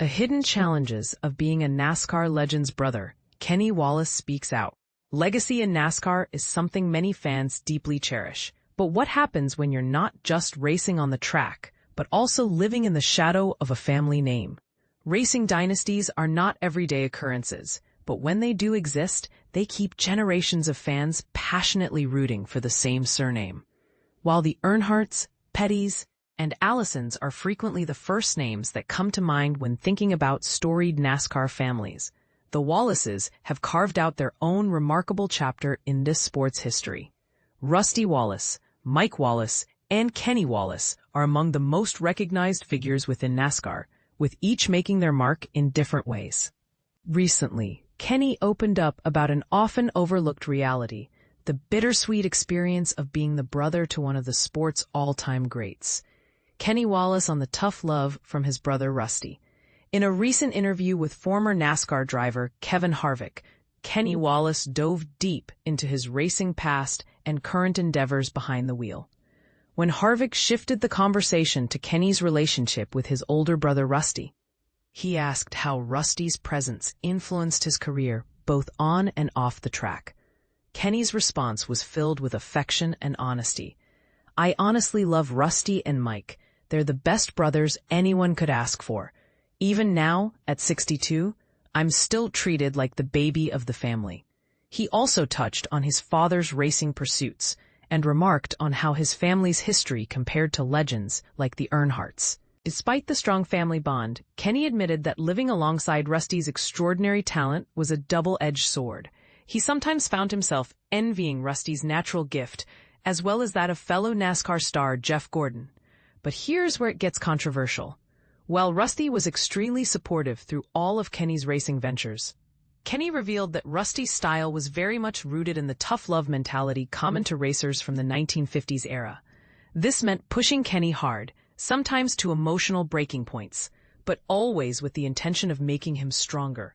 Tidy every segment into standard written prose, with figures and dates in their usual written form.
A hidden challenges of being a NASCAR legend's brother, Kenny Wallace speaks out. Legacy in NASCAR is something many fans deeply cherish. But what happens when you're not just racing on the track, but also living in the shadow of a family name? Racing dynasties are not everyday occurrences, but when they do exist, they keep generations of fans passionately rooting for the same surname. While the Earnhardts, Pettys, and Allisons are frequently the first names that come to mind when thinking about storied NASCAR families, the Wallaces have carved out their own remarkable chapter in this sport's history. Rusty Wallace, Mike Wallace, and Kenny Wallace are among the most recognized figures within NASCAR, with each making their mark in different ways. Recently, Kenny opened up about an often overlooked reality, the bittersweet experience of being the brother to one of the sport's all-time greats. Kenny Wallace on the tough love from his brother Rusty. In a recent interview with former NASCAR driver Kevin Harvick, Kenny Wallace dove deep into his racing past and current endeavors behind the wheel. When Harvick shifted the conversation to Kenny's relationship with his older brother Rusty, he asked how Rusty's presence influenced his career both on and off the track. Kenny's response was filled with affection and honesty. "I honestly love Rusty and Mike. They're the best brothers anyone could ask for. Even now, at 62, I'm still treated like the baby of the family." He also touched on his father's racing pursuits and remarked on how his family's history compared to legends like the Earnhardts. Despite the strong family bond, Kenny admitted that living alongside Rusty's extraordinary talent was a double-edged sword. He sometimes found himself envying Rusty's natural gift, as well as that of fellow NASCAR star Jeff Gordon. But here's where it gets controversial. While Rusty was extremely supportive through all of Kenny's racing ventures, Kenny revealed that Rusty's style was very much rooted in the tough love mentality common to racers from the 1950s era. This meant pushing Kenny hard, sometimes to emotional breaking points, but always with the intention of making him stronger.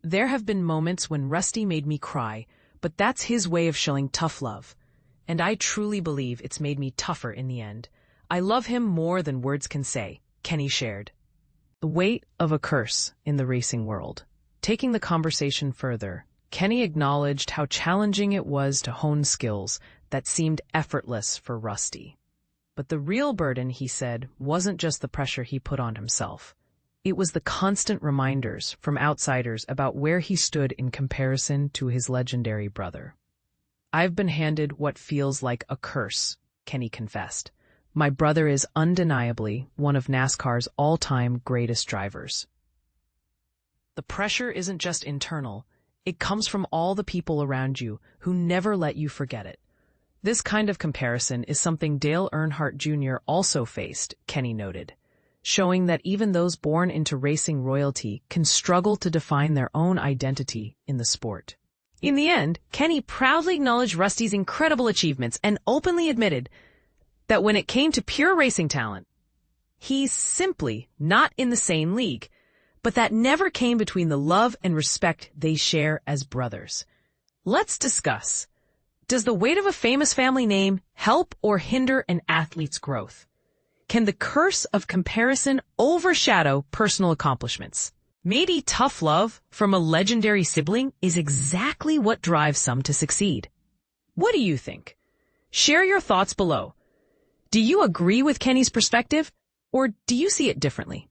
"There have been moments when Rusty made me cry, but that's his way of showing tough love. And I truly believe it's made me tougher in the end. I love him more than words can say," Kenny shared. The weight of a curse in the racing world. Taking the conversation further, Kenny acknowledged how challenging it was to hone skills that seemed effortless for Rusty. But the real burden, he said, wasn't just the pressure he put on himself. It was the constant reminders from outsiders about where he stood in comparison to his legendary brother. "I've been handed what feels like a curse," Kenny confessed. "My brother is undeniably one of NASCAR's all-time greatest drivers." The pressure isn't just internal, it comes from all the people around you who never let you forget it. This kind of comparison is something Dale Earnhardt Jr. also faced, Kenny noted, showing that even those born into racing royalty can struggle to define their own identity in the sport. In the end, Kenny proudly acknowledged Rusty's incredible achievements and openly admitted that when it came to pure racing talent, he's simply not in the same league, but that never came between the love and respect they share as brothers. Let's discuss. Does the weight of a famous family name help or hinder an athlete's growth? Can the curse of comparison overshadow personal accomplishments? Maybe tough love from a legendary sibling is exactly what drives some to succeed. What do you think? Share your thoughts below. Do you agree with Kenny's perspective, or do you see it differently?